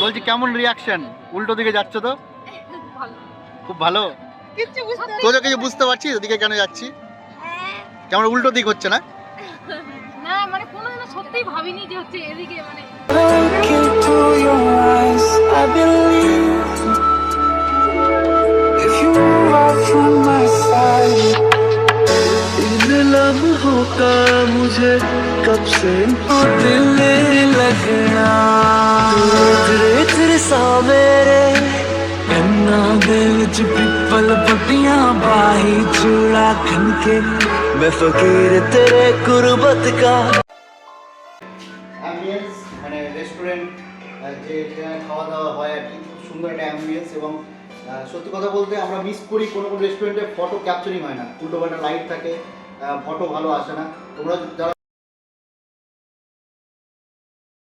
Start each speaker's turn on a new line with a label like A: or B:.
A: বলছি কেমন রিয়াকশন? উল্টো দিকে যাচ্ছ তো? খুব ভালো। তোকে কিছু বুঝতে পারছিস ওদিকে কেন যাচ্ছি? কেমন উল্টো দিক হচ্ছে না?
B: না মানে কোনোদিনও সত্যিই ভাবিনি যে হচ্ছে এদিকে মানে
C: लम्हों का मुझे कब से दिल लगना तेरे सा मेरे कन्ना दिल च पिपल पत्तियां बाही चूड़ा खनके मैं फकीर तेरे गुर्बत का
A: অ্যাম্বিয়েন্স মানে রেস্টুরেন্ট যে এখানে খাওয়া দাওয়া হয় আর কি, খুব সুন্দর একটা অ্যাম্বিয়েন্স। এবং সত্যি কথা বলতে আমরা মিস করি কোনো কোনো রেস্টুরেন্টে ফটো ক্যাপচারিং হয় না, উল্টোপাল্টা লাইট থাকে, ফটো ভালো আসে না। তোমরা যারা